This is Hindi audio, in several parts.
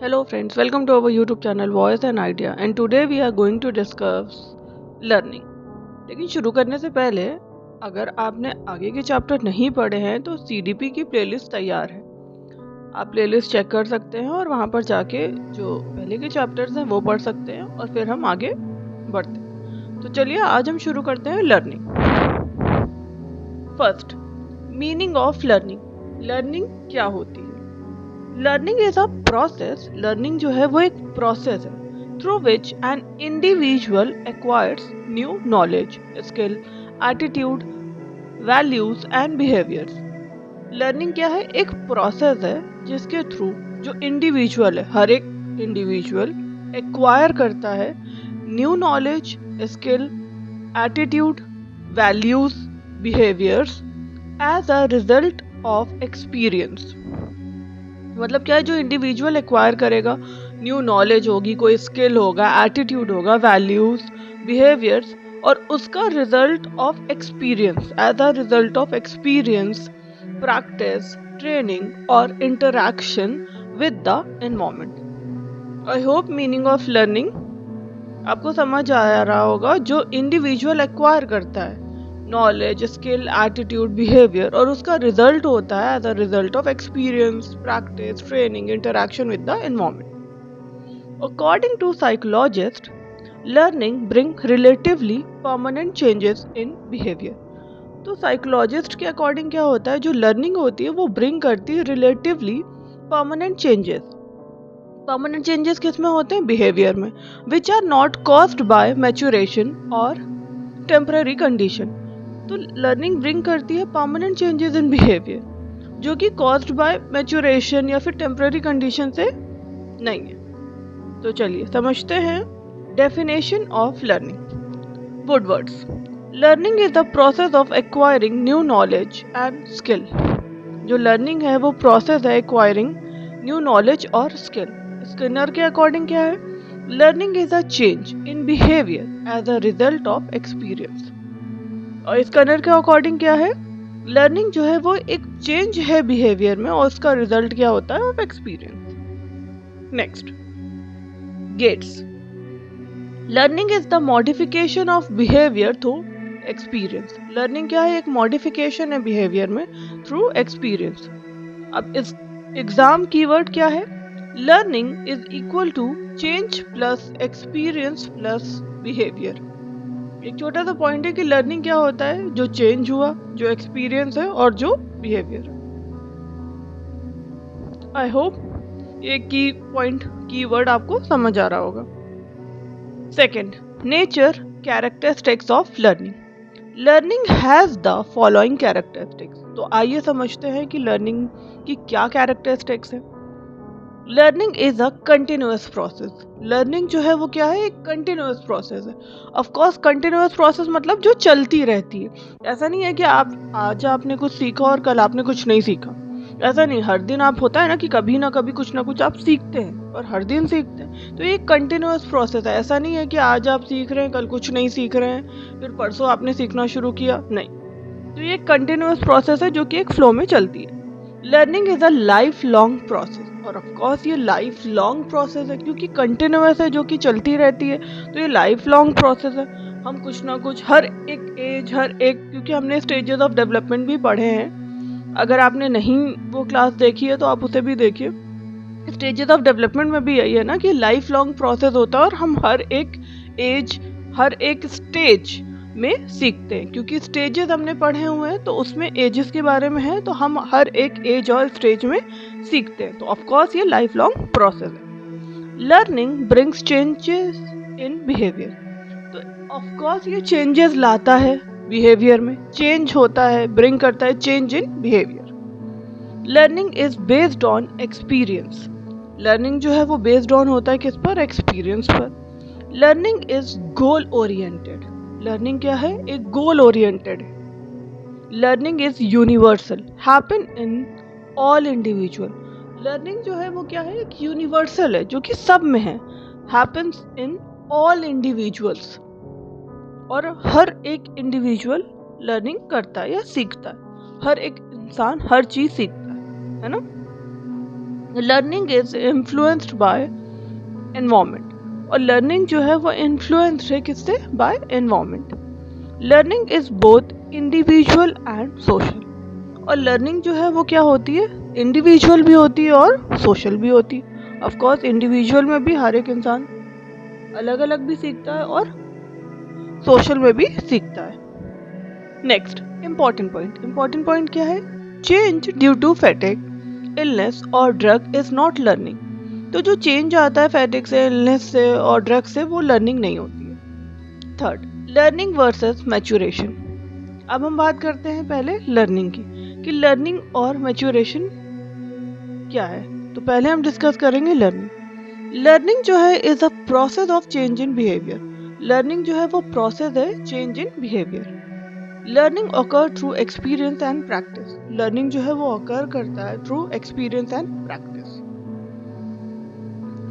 Hello friends, welcome to our YouTube channel Voice and Idea and today we are going to discuss learning। लेकिन शुरू करने से पहले अगर आपने आगे के चैप्टर नहीं पढ़े हैं तो CDP की प्लेलिस्ट तैयार है। आप प्लेलिस्ट चेक कर सकते हैं और वहाँ पर जाके जो पहले के चैप्टर्स हैं वो पढ़ सकते हैं और फिर हम आगे बढ़ते हैं। तो चलिए आज हम शुरू करते हैं learning. First, meaning of learning. Learning क्या होती है? Learning is a process. Learning जो है वो एक प्रोसेस है through which an individual acquires new knowledge, skill, attitude, values and behaviours. Learning क्या है? एक प्रोसेस है जिसके थ्रू जो इंडिविजुअल है, हर एक इंडिविजुअल एक्वायर करता है new knowledge, skill, attitude, values, behaviours as a result of experience. मतलब क्या है? जो इंडिविजुअल एक्वायर करेगा, न्यू नॉलेज होगी, कोई स्किल होगा, एटीट्यूड होगा, वैल्यूज, बिहेवियर्स, और उसका result of experience, as a result of experience, practice, training और interaction with the environment. I hope meaning of learning आपको समझ आ रहा होगा। जो इंडिविजुअल एक्वायर करता है नॉलेज, स्किल, एटीट्यूड, बिहेवियर, और उसका रिजल्ट होता है as a result of experience, practice, training, interaction with the environment. According to psychologist, learning bring relatively permanent changes in behaviour. तो साइकोलॉजिस्ट के अकॉर्डिंग क्या होता है? जो लर्निंग होती है वो ब्रिंग करती है relatively permanent changes. Permanent changes किस में होते हैं? बिहेवियर में, which are not caused by maturation और टेम्पररी कंडीशन। तो लर्निंग ब्रिंग करती है परमानेंट चेंजेस इन बिहेवियर जो कि कॉज्ड बाय मैच्योरेशन या फिर टेम्पररी कंडीशन से नहीं है। तो चलिए समझते हैं definition of learning. Woodward's, learning is the process of acquiring new knowledge and skill. जो लर्निंग है वो प्रोसेस है एक्वायरिंग न्यू नॉलेज और स्किल। स्किनर के अकॉर्डिंग क्या है? Learning is a change in behaviour as a result of experience. और स्किनर के अकॉर्डिंग क्या है? लर्निंग जो है वो एक चेंज है बिहेवियर में और उसका रिजल्ट क्या होता है? Of experience. Next, Gates, learning is the modification of behaviour through experience. Learning क्या है? एक मॉडिफिकेशन है बिहेवियर में थ्रू एक्सपीरियंस। अब इस एग्जाम कीवर्ड क्या है? Learning is equal to change plus experience plus behaviour. एक छोटा सा पॉइंट है कि लर्निंग क्या होता है? जो चेंज हुआ, जो एक्सपीरियंस है और जो बिहेवियर। आई होप ये की पॉइंट कीवर्ड आपको समझ आ रहा होगा। Second, nature characteristics of learning. Learning has the following characteristics. तो आइए समझते हैं कि लर्निंग की क्या कैरेक्टरिस्टिक्स है। Learning is a continuous process. Learning जो है वो क्या है? एक कंटिन्यूअस प्रोसेस है। ऑफ कोर्स कंटिन्यूअस प्रोसेस मतलब जो चलती रहती है। ऐसा नहीं है कि आप आज आपने कुछ सीखा और कल आपने कुछ नहीं सीखा। ऐसा नहीं, हर दिन आप होता है ना कि कभी ना कभी कुछ ना कुछ आप सीखते हैं और हर दिन सीखते हैं। तो ये कंटिन्यूअस प्रोसेस है। ऐसा नहीं है कि आज आप सीख रहे हैं कल कुछ नहीं सीख रहे हैं, फिर परसों आपने सीखना शुरू किया, नहीं। तो ये कंटिन्यूअस प्रोसेस है जो कि एक फ्लो में चलती है। Learning is a life long process, और ऑफ कोर्स ये लाइफ लॉन्ग प्रोसेस है क्योंकि कंटिन्यूअस है जो कि चलती रहती है। तो ये लाइफ लॉन्ग प्रोसेस है। हम कुछ ना कुछ हर एक एज, हर एक, क्योंकि हमने स्टेजेस ऑफ डेवलपमेंट भी पढ़े हैं। अगर आपने नहीं वो क्लास देखी है तो आप उसे भी देखिए। स्टेजेस ऑफ डेवलपमेंट में भी यही है ना कि लाइफ लॉन्ग प्रोसेस होता है और हम हर एक एज, हर एक स्टेज में सीखते हैं। क्योंकि स्टेजेस हमने पढ़े हुए हैं तो उसमें एजेस के बारे में है, तो हम हर एक एज और स्टेज में सीखते हैं। तो ऑफ कोर्स ये लाइफ लॉन्ग प्रोसेस है। Learning brings changes in behaviour. तो ऑफ कोर्स ये चेंजेस लाता है बिहेवियर में, चेंज होता है, ब्रिंग करता है change in behaviour. Learning is based on experience. Learning जो है वो बेस्ड ऑन होता है किस पर? एक्सपीरियंस पर। Learning is goal oriented. Learning क्या है? एक गोल ओरिएंटेड है। Learning is universal, happen in all individual. Learning जो है वो क्या है? एक यूनिवर्सल है जो कि सब में है, हैपन्स इन ऑल इंडिविजुअल्स, और हर एक इंडिविजुअल लर्निंग करता है या सीखता है। हर एक इंसान हर चीज सीखता है ना। Learning is influenced by environment, और लर्निंग जो है वो इन्फ्लुएंस्ड है किससे? By environment. Learning is both individual and social, और लर्निंग जो है वो क्या होती है? इंडिविजुअल भी होती है और सोशल भी होती है। ऑफ कोर्स इंडिविजुअल में भी हर एक इंसान अलग अलग भी सीखता है और सोशल में भी सीखता है। नेक्स्ट इंपॉर्टेंट पॉइंट क्या है? Change due to fatigue, illness और ड्रग इज नॉट लर्निंग। तो जो चेंज आता है फैटिग से, इलनेस से और ड्रग से, वो लर्निंग नहीं होती है। Third, learning versus maturation. अब हम बात करते हैं पहले लर्निंग की, कि लर्निंग और मैच्योरेशन क्या है। तो पहले हम डिस्कस करेंगे लर्निंग। लर्निंग जो है is a process of change in behaviour. Learning जो है वो प्रोसेस है change in behaviour. Learning occur through experience and practice. Learning जो है वो occur करता है थ्रू एक्सपीरियंस एंड प्रैक्टिस।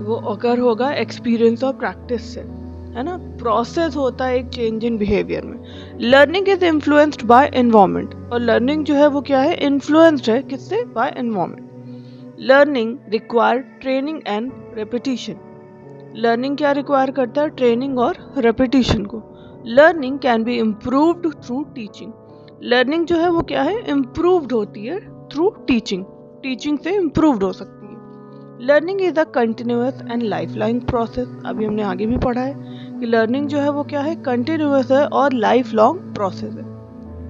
वो occur होगा एक्सपीरियंस और प्रैक्टिस से, है ना। प्रोसेस होता है एक चेंज इन बिहेवियर में। Learning is influenced by environment, और लर्निंग जो है वो क्या है? इन्फ्लुएंस्ड है किससे? By environment. Learning require training and repetition. Learning क्या रिक्वायर करता है? ट्रेनिंग और रेपिटेशन को। Learning can be improved through teaching. Learning जो है वो क्या है? इम्प्रूव्ड होती है थ्रू टीचिंग। टीचिंग से इम्प्रूव्ड हो सकती है। Learning is a continuous and life line process. अभी हमने आगे भी पढ़ा है कि लर्निंग जो है वो क्या है? कंटिन्यूअस है और लाइफ लॉन्ग प्रोसेस है।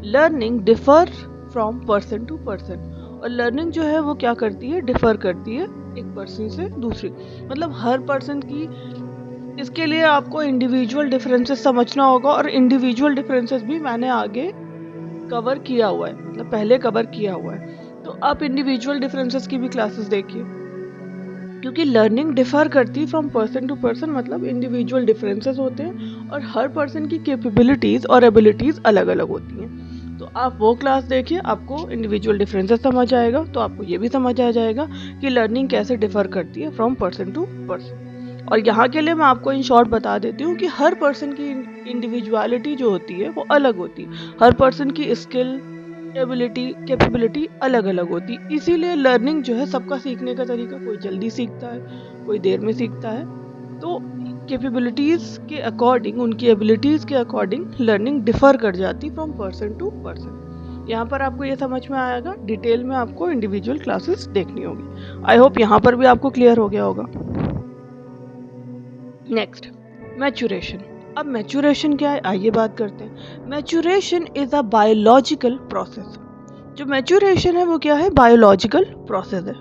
Learning differ from person to person, और लर्निंग जो है वो क्या करती है? डिफर करती है एक पर्सन से दूसरी, मतलब हर पर्सन की। इसके लिए आपको इंडिविजुअल डिफरेंसेस समझना होगा, और इंडिविजुअल डिफरेंसेस भी मैंने आगे कवर किया हुआ है, मतलब पहले कवर किया हुआ है। तो आप इंडिविजुअल डिफरेंसेस की भी क्लासेस देखिए, क्योंकि लर्निंग डिफर करती फ्रॉम पर्सन टू पर्सन, मतलब इंडिविजुअल डिफरेंसेस होते हैं और हर पर्सन की कैपेबिलिटीज और एबिलिटीज अलग अलग होती हैं। तो आप वो क्लास देखिए, आपको इंडिविजुअल डिफरेंसेस समझ आएगा, तो आपको ये भी समझ आ जाएगा कि लर्निंग कैसे डिफर करती है फ्रॉम पर्सन टू पर्सन। और यहाँ के लिए मैं आपको इन शॉर्ट बता देती हूँ कि हर पर्सन की इंडिविजुअलिटी जो होती है वो अलग होती है। हर पर्सन की स्किल, एबिलिटी, कैपेबिलिटी अलग अलग होती है। इसीलिए लर्निंग जो है सबका सीखने का तरीका, कोई जल्दी सीखता है, कोई देर में सीखता है। तो कैपेबिलिटीज के अकॉर्डिंग, उनकी एबिलिटीज के अकॉर्डिंग लर्निंग डिफर कर जाती फ्रॉम पर्सन टू पर्सन। यहाँ पर आपको ये समझ में आएगा। डिटेल में आपको इंडिविजुअल क्लासेस देखनी होगी। आई होप यहाँ पर भी आपको क्लियर हो गया होगा। Next, maturation. अब मैच्योरेशन क्या है, आइए बात करते हैं। Maturation is a biological process. जो मैच्योरेशन है वो क्या है? बायोलॉजिकल प्रोसेस है।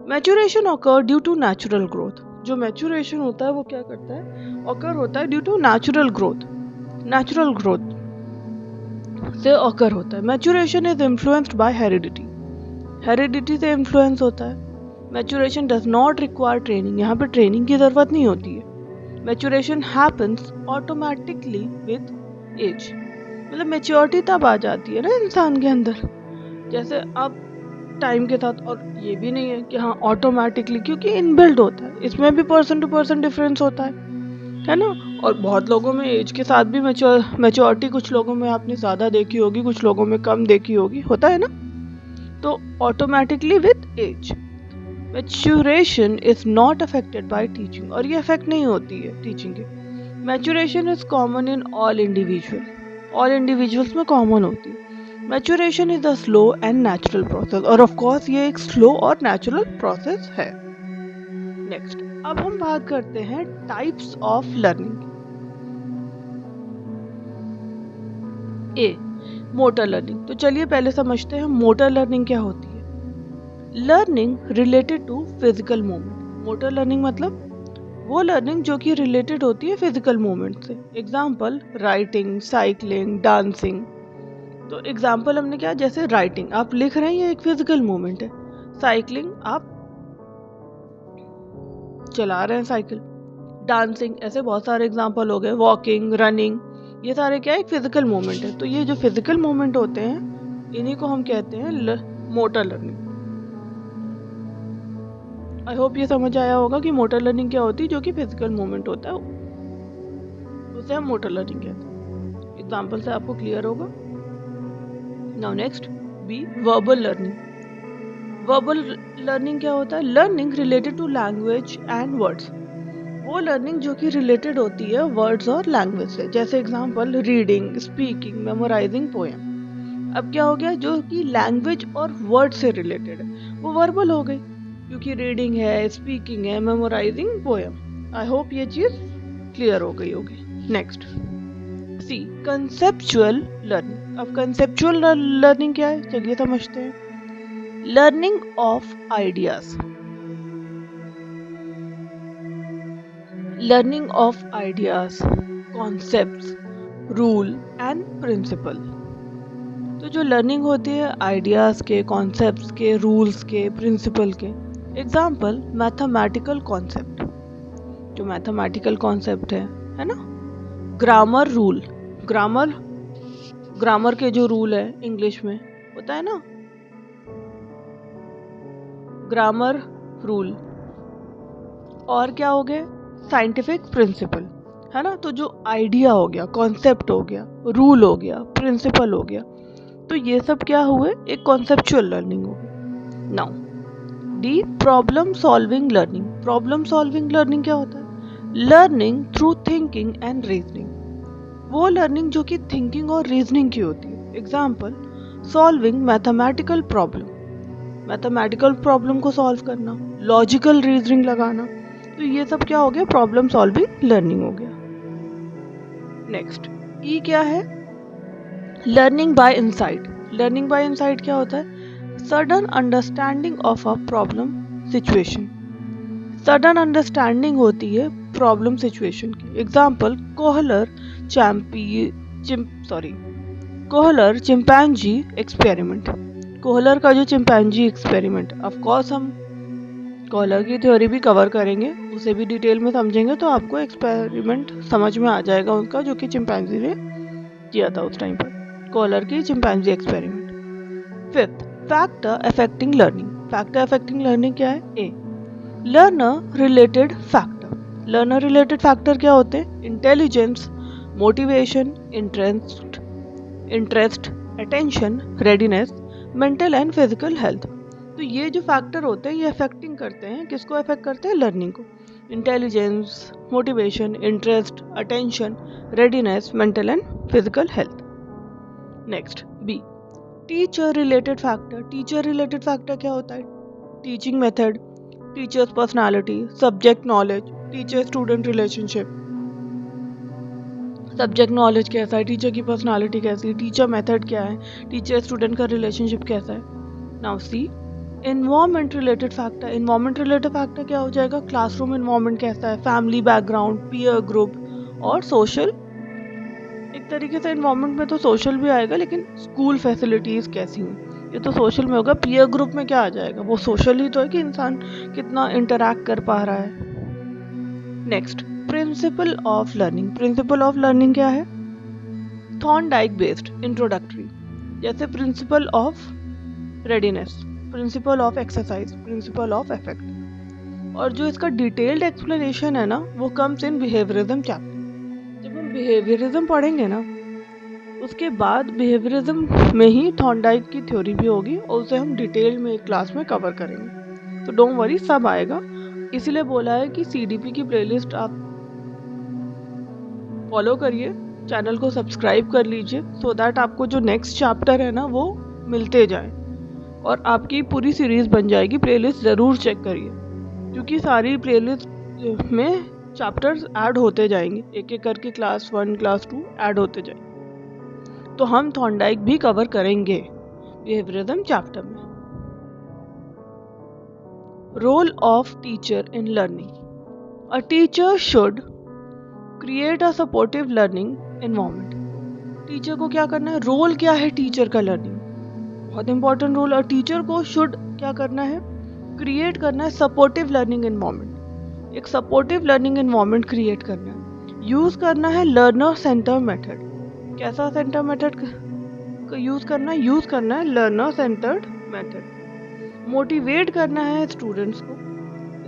Maturation occur due to natural growth. जो मैच्योरेशन होता है वो क्या करता है? ऑकर होता है due to natural growth. Natural growth से ऑकर होता है। Maturation is influenced by heredity. Heredity से इन्फ्लुएंस होता है। Maturation does not require training. यहाँ पे ट्रेनिंग की जरूरत नहीं होती है। Maturation happens automatically with age. मतलब मैच्योरिटी तब आ जाती है ना इंसान के अंदर, जैसे अब टाइम के साथ। और ये भी नहीं है कि हाँ ऑटोमेटिकली, क्योंकि इनबिल्ट होता है, इसमें भी पर्सन टू पर्सन डिफरेंस होता है ना। और बहुत लोगों में एज के साथ भी मैच्योरिटी, कुछ लोगों में आपने ज्यादा देखी होगी, कुछ लोगों में कम देखी होगी, होता है ना। तो automatically with age. Maturation is not affected by teaching, और ये अफेक्ट नहीं होती है टीचिंग के। Maturation is common in all individual. All individuals में कॉमन होती है। Maturation is a slow and natural process, और ऑफ कोर्स ये एक स्लो और नेचुरल प्रोसेस है। नेक्स्ट, अब हम बात करते हैं types of learning. A, motor learning. तो चलिए पहले समझते हैं मोटर लर्निंग क्या होती है। Learning related to physical movement. Motor learning मतलब वो लर्निंग जो कि रिलेटेड होती है फिजिकल मूवमेंट से। Example, writing, cycling, dancing. तो एग्जाम्पल हमने क्या, जैसे राइटिंग आप लिख रहे हैं, ये एक फिजिकल मूवमेंट है। साइकिलिंग आप चला रहे हैं साइकिल। डांसिंग, ऐसे बहुत सारे एग्जाम्पल हो गए। वॉकिंग, रनिंग, ये सारे क्या है? एक फिजिकल मूवमेंट है। तो ये जो फिजिकल मूवमेंट होते हैं इन्हीं को हम कहते हैं मोटर लर्निंग। आई होप ये समझ आया होगा कि मोटर लर्निंग क्या होती है। जो कि फिजिकल मूवमेंट होता है उसे हम मोटर लर्निंग कहते हैं। एग्जाम्पल से आपको क्लियर होगा। Now next, B, verbal learning. Verbal learning क्या होता है? Learning related to language and words. वो लर्निंग जो कि रिलेटेड होती है वर्ड्स और लैंग्वेज से, जैसे example reading, speaking, memorising poem. अब क्या हो गया, जो कि लैंग्वेज और वर्ड से रिलेटेड है वो वर्बल हो गई, क्योंकि रीडिंग है, स्पीकिंग है, मेमोराइजिंग पोएम। आई होप ये चीज क्लियर हो गई होगी। Next C, conceptual learning. अब कंसेप्चुअल लर्निंग क्या है, चलिए समझते हैं। Learning of ideas, learning of ideas, concepts, rule and principle. तो जो लर्निंग होती है आइडियाज के, कॉन्सेप्ट्स के, रूल्स के, प्रिंसिपल के। एग्जाम्पल, मैथमेटिकल कॉन्सेप्ट, जो मैथमेटिकल कॉन्सेप्ट है ना। ग्रामर रूल, ग्रामर, ग्रामर के जो रूल है इंग्लिश में होता है ना, ग्रामर रूल। और क्या हो गए, साइंटिफिक प्रिंसिपल, है ना। तो जो आइडिया हो गया, कॉन्सेप्ट हो गया, रूल हो गया, प्रिंसिपल हो गया, तो ये सब क्या हुए, एक कॉन्सेप्चुअल लर्निंग हो गई। Now D, problem solving learning. Problem solving learning क्या होता है? Learning through thinking and reasoning. वो लर्निंग जो कि थिंकिंग और रीजनिंग की होती है। Example, solving mathematical problem, mathematical problem को सॉल्व करना, लॉजिकल रीजनिंग लगाना। तो ये सब क्या हो गया, प्रॉब्लम सॉल्विंग लर्निंग हो गया। नेक्स्ट ई क्या है, learning by insight. Learning by insight क्या होता है? Sudden understanding of a problem situation. Sudden understanding होती है प्रॉब्लम सिचुएशन की। Example, Kohler Kohler chimpanzee experiment. Kohler का जो चिंपैंजी एक्सपेरिमेंट, ऑफ कोर्स हम कोहलर की थ्योरी भी कवर करेंगे, उसे भी डिटेल में समझेंगे तो आपको एक्सपेरिमेंट समझ में आ जाएगा उनका, जो कि चिंपैंजी ने किया था उस टाइम पर, कोहलर की chimpanzee experiment. Fifth, factor affecting learning. Factor affecting learning क्या है? A, learner related factor. Learner related factor क्या होते हैं? Intelligence, motivation, interest, attention, readiness, mental and physical health. तो ये जो फैक्टर होते हैं ये अफेक्टिंग करते हैं, किसको अफेक्ट करते हैं? लर्निंग को। Intelligence, motivation, interest, attention, readiness, mental and physical health. Next B, teacher related factor. Teacher related factor क्या होता है? Teaching method, teacher's personality, subject knowledge, teacher student relationship. Subject knowledge कैसा है, टीचर की पर्सनालिटी कैसी है, टीचर मेथड क्या है, टीचर स्टूडेंट का रिलेशनशिप कैसा है। Now see, environment related factor. Environment related factor क्या हो जाएगा? क्लासरूम इन्वायरमेंट कैसा है, फैमिली बैकग्राउंड, पीयर ग्रुप और सोशल। एक तरीके से इन्वायरमेंट में तो सोशल भी आएगा, लेकिन स्कूल फैसिलिटीज कैसी हैं, ये तो सोशल में होगा। पीयर ग्रुप में क्या आ जाएगा? वो सोशल ही तो है कि इंसान कितना इंटरैक्ट कर पा रहा है। Next, principle of learning. Principle of learning क्या है? थॉर्नडाइक बेस्ड इंट्रोडक्टरी, जैसे principle of readiness, principle of exercise, principle of effect. और जो इसका डिटेल्ड एक्सप्लेनेशन है ना, वो कम्स इन बिहेवियरिज्म चैप्टर। जब हम बिहेवियरिज्म पढ़ेंगे ना, उसके बाद बिहेवियरिज्म में ही थॉर्नडाइक की थ्योरी भी होगी और उसे हम डिटेल में एक क्लास में कवर करेंगे। तो डोंट वरी, सब आएगा। इसीलिए बोला है कि सीडीपी की प्लेलिस्ट आप फॉलो करिए, चैनल को सब्सक्राइब कर लीजिए, सो दैट आपको जो नेक्स्ट चैप्टर है ना वो मिलते जाए और आपकी पूरी सीरीज बन जाएगी। प्लेलिस्ट ज़रूर चेक करिए, क्योंकि सारी प्लेलिस्ट में चैप्टर्स ऐड होते जाएंगे, एक एक करके क्लास 1, क्लास 2 ऐड होते जाएंगे। तो हम थॉर्नडाइक भी कवर करेंगे बिहेवियरिज्म चैप्टर में। Role of teacher in learning. A teacher should create a supportive learning environment. Teacher को क्या करना है? रोल क्या है टीचर का लर्निंग? बहुत इंपॉर्टेंट रोल। और टीचर को शुड क्या करना है? क्रिएट करना है सपोर्टिव लर्निंग एनवायरनमेंट। एक सपोर्टिव लर्निंग एनवायरनमेंट क्रिएट करना है। यूज करना है लर्नर सेंटर मेथड। कैसा सेंटर मेथड यूज करना है? यूज करना है लर्नर सेंटर्ड मेथड। मोटिवेट करना है स्टूडेंट्स को,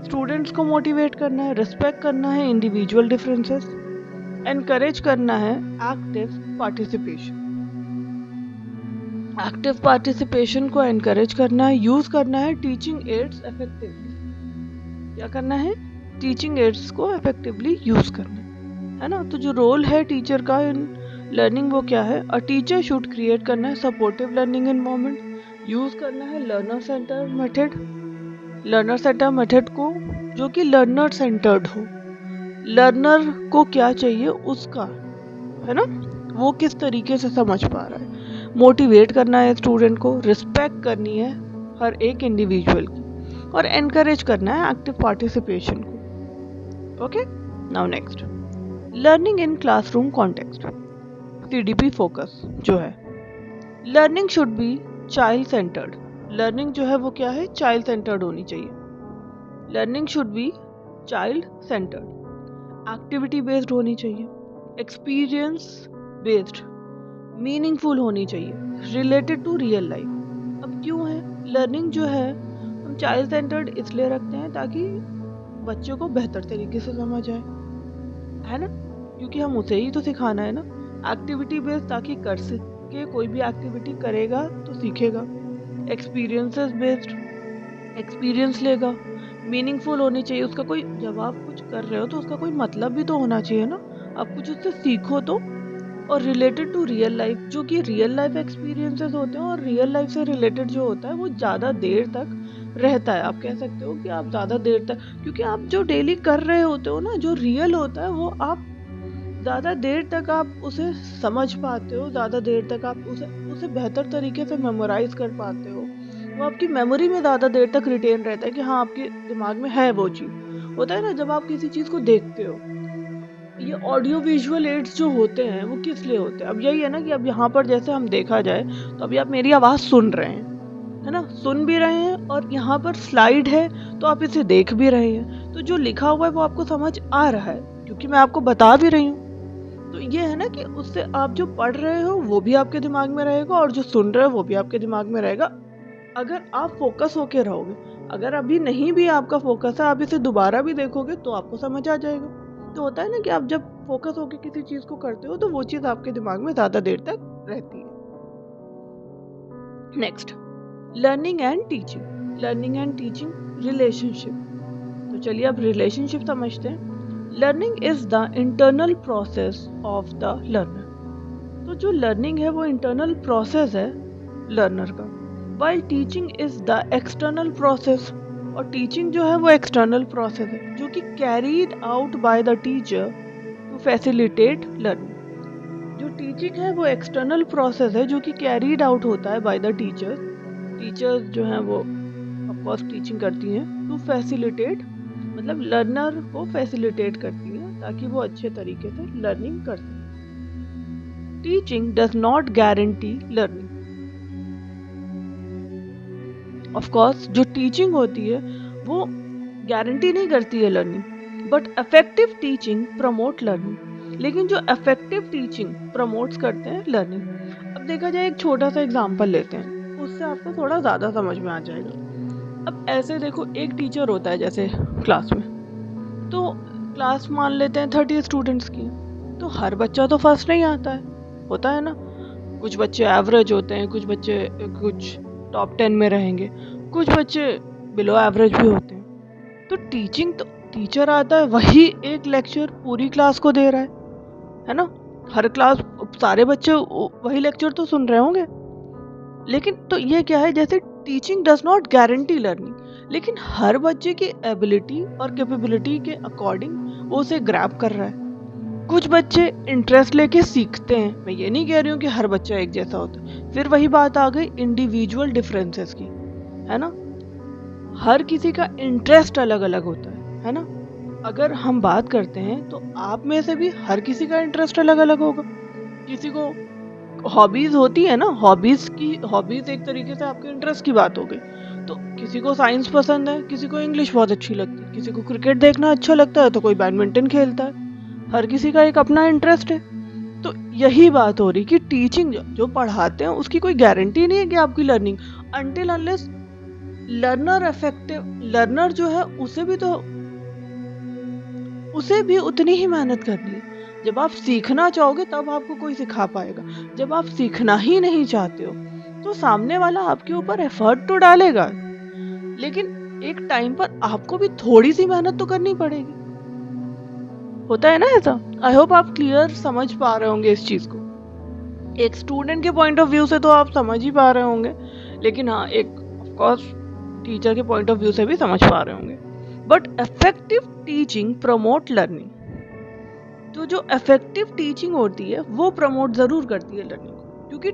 स्टूडेंट्स को मोटिवेट करना है। रिस्पेक्ट करना है इंडिविजुअल डिफरेंसेस। एनकरेज करना है एक्टिव पार्टिसिपेशन। एक्टिव पार्टिसिपेशन को एनकरेज करना है, यूज करना है टीचिंग एड्स इफेक्टिवली। क्या करना है? टीचिंग एड्स को इफेक्टिवली यूज करना है ना। तो जो रोल है टीचर का इन लर्निंग वो क्या है? अ टीचर शुड क्रिएट करना है सपोर्टिव लर्निंग एनवायरनमेंट, यूज करना है learner centre method, learner centre method को जो कि लर्नर सेंटर्ड हो। लर्नर को क्या चाहिए उसका, है ना, वो किस तरीके से समझ पा रहा है। मोटिवेट करना है स्टूडेंट को, रिस्पेक्ट करनी है हर एक इंडिविजुअल की, और एनकरेज करना है एक्टिव पार्टिसिपेशन को। Okay, now next, learning in classroom context, CDP focus जो है। Learning should be child centred. Learning जो है वो क्या है? चाइल्ड सेंटर्ड होनी चाहिए। Learning should be child centred, activity based होनी चाहिए, एक्सपीरियंस बेस्ड, मीनिंगफुल होनी चाहिए, रिलेटेड टू रियल लाइफ। अब क्यों है लर्निंग जो है हम चाइल्ड सेंटर्ड इसलिए रखते हैं ताकि बच्चों को बेहतर तरीके से समझ आए, है ना, क्योंकि हम उसे ही तो सिखाना है ना। एक्टिविटी बेस्ड ताकि कर सके, कोई भी एक्टिविटी करेगा तो सीखेगा। एक्सपीरियंसेस बेस्ड, एक्सपीरियंस लेगा। मीनिंगफुल होनी चाहिए, उसका कोई, जब आप कुछ कर रहे हो तो उसका कोई मतलब भी तो होना चाहिए ना, आप कुछ उससे सीखो तो। और रिलेटेड टू रियल लाइफ, जो कि रियल लाइफ एक्सपीरियंसेस होते हैं, और रियल लाइफ से रिलेटेड जो होता है वो ज़्यादा देर तक रहता है। आप कह सकते हो कि आप ज़्यादा देर तक, क्योंकि आप जो डेली कर रहे होते हो ना, जो रियल होता है वो आप ज़्यादा देर तक आप उसे समझ पाते हो, ज़्यादा देर तक आप उसे बेहतर तरीके से मेमोराइज कर पाते हो। वो आपकी मेमोरी में ज़्यादा देर तक रिटेन रहता है कि हाँ आपके दिमाग में है वो चीज़। होता है ना जब आप किसी चीज़ को देखते हो। ये ऑडियो विजुअल एड्स जो होते हैं वो किस लिए होते हैं? अब यही है ना कि अब यहाँ पर जैसे हम देखा जाए तो अभी आप मेरी आवाज़ सुन रहे हैं, है ना, सुन भी रहे हैं, और यहाँ पर स्लाइड है तो आप इसे देख भी रहे हैं। तो जो लिखा हुआ है वो आपको समझ आ रहा है क्योंकि मैं आपको बता भी रही हूँ। तो ये है ना कि उससे आप जो पढ़ रहे हो वो भी आपके दिमाग में रहेगा, और जो सुन रहे हो वो भी आपके दिमाग में रहेगा, अगर आप फोकस होके रहोगे। अगर अभी नहीं भी आपका फोकस है, आप इसे दोबारा भी देखोगे तो आपको समझ आ जाएगा। तो होता है ना कि आप जब फोकस होके किसी चीज को करते हो तो वो चीज आपके दिमाग में ज्यादा देर तक रहती है। Next, learning and teaching, learning and teaching relationship. तो चलिए अब रिलेशनशिप समझते हैं। Learning is the internal process of the learner. तो जो लर्निंग है वो इंटरनल प्रोसेस है लर्नर का, while teaching is the external process. और टीचिंग जो है वो एक्सटर्नल प्रोसेस है जो कि carried out by the teacher to facilitate learning. जो टीचिंग है वो एक्सटर्नल प्रोसेस है जो कि कैरीड आउट होता है बाय द टीचर। टीचर्स जो हैं वो ऑफ कोर्स टीचिंग करती हैं टू फैसिलिटेट, मतलब लर्नर को फैसिलिटेट करती हैं ताकि वो अच्छे तरीके से लर्निंग कर सके। Teaching does not guarantee learning. Of course जो टीचिंग होती है वो गारंटी नहीं करती है learning, but effective teaching promote learning. लेकिन जो इफेक्टिव टीचिंग प्रमोट्स करते हैं लर्निंग। अब देखा जाए एक छोटा सा एग्जांपल लेते हैं, उससे आपको थोड़ा ज़्यादा समझ में आ जाएगा। अब ऐसे देखो, एक टीचर होता है जैसे क्लास में, तो क्लास मान लेते हैं 30 स्टूडेंट्स की, तो हर बच्चा तो फर्स्ट नहीं आता है, होता है ना। कुछ बच्चे एवरेज होते हैं, कुछ बच्चे कुछ टॉप 10 में रहेंगे, कुछ बच्चे बिलो एवरेज भी होते हैं। तो टीचिंग, तो टीचर आता है वही एक लेक्चर पूरी क्लास को दे रहा है ना। हर क्लास सारे बच्चे वही लेक्चर तो सुन रहे होंगे। लेकिन तो ये क्या है, जैसे teaching does not guarantee learning, लेकिन हर बच्चे की एबिलिटी और कैपेबिलिटी के अकॉर्डिंग वो उसे ग्रैब कर रहा है। कुछ बच्चे इंटरेस्ट लेके सीखते हैं, मैं ये नहीं कह रही हूँ कि हर बच्चा एक जैसा होता है। फिर वही बात आ गई इंडिविजुअल डिफरेंसेस की, है ना। हर किसी का इंटरेस्ट अलग अलग होता है ना। अगर हम बात करते हैं तो आप में से भी हर किसी का इंटरेस्ट अलग अलग होगा। किसी को हॉबीज होती है ना, हॉबीज एक तरीके से आपके इंटरेस्ट की बात हो गई। तो किसी को साइंस पसंद है, किसी को इंग्लिश बहुत अच्छी लगती है, किसी को क्रिकेट देखना अच्छा लगता है तो कोई बैडमिंटन खेलता है। हर किसी का एक अपना इंटरेस्ट है। तो यही बात हो रही कि टीचिंग जो पढ़ाते हैं उसकी कोई गारंटी नहीं है कि आपकी learning, until unless learner effective, learner जो है उसे भी उतनी ही मेहनत करनी है। जब आप सीखना चाहोगे तब आपको कोई सिखा पाएगा। जब आप सीखना ही नहीं चाहते हो तो सामने वाला आपके ऊपर एफर्ट तो डालेगा, लेकिन एक टाइम पर आपको भी थोड़ी सी मेहनत तो करनी पड़ेगी। होता है ना ऐसा। आई होप आप क्लियर समझ पा रहे होंगे इस चीज को। एक स्टूडेंट के पॉइंट ऑफ व्यू से तो आप समझ ही पा रहे होंगे, लेकिन हाँ, एक ऑफ कोर्स टीचर के पॉइंट ऑफ व्यू से भी समझ पा रहे होंगे। But effective teaching promote learning. तो जो इफेक्टिव टीचिंग होती है वो प्रमोट जरूर करती है लर्निंग को, क्योंकि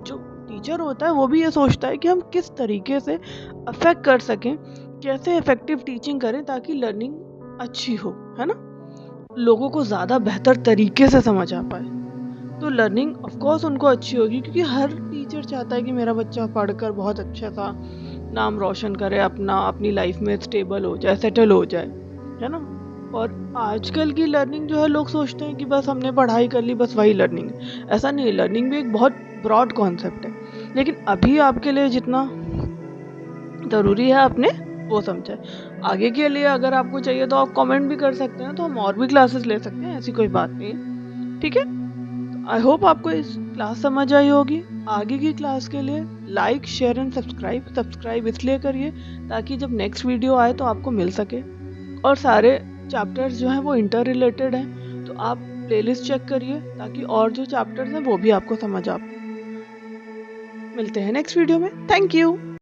जो टीचर होता है वो भी ये सोचता है कि हम किस तरीके से अफेक्ट कर सकें, कैसे इफेक्टिव टीचिंग करें ताकि लर्निंग अच्छी हो, है ना, लोगों को ज़्यादा बेहतर तरीके से समझ आ पाए। तो लर्निंग ऑफ कोर्स उनको अच्छी होगी, क्योंकि हर टीचर चाहता है कि मेरा बच्चा पढ़कर बहुत अच्छा सा नाम रोशन करे, अपनी लाइफ में स्टेबल हो जाए, सेटल हो जाए, है ना। और आजकल की लर्निंग जो है, लोग सोचते हैं कि बस हमने पढ़ाई कर ली, बस वही लर्निंग है। ऐसा नहीं है, लर्निंग भी एक बहुत ब्रॉड कॉन्सेप्ट है, लेकिन अभी आपके लिए जितना ज़रूरी है आपने वो समझा है। आगे के लिए अगर आपको चाहिए तो आप कमेंट भी कर सकते हैं, तो हम और भी क्लासेस ले सकते हैं, ऐसी कोई बात नहीं है, ठीक है। आई होप आपको इस क्लास समझ आई होगी। आगे की क्लास के लिए लाइक, शेयर एंड सब्सक्राइब इसलिए करिए ताकि जब नेक्स्ट वीडियो आए तो आपको मिल सके। और सारे चैप्टर्स जो हैं वो इंटर रिलेटेड हैं, तो आप प्लेलिस्ट चेक करिए ताकि और जो चैप्टर्स हैं वो भी आपको समझ आ। मिलते हैं नेक्स्ट वीडियो में। Thank you.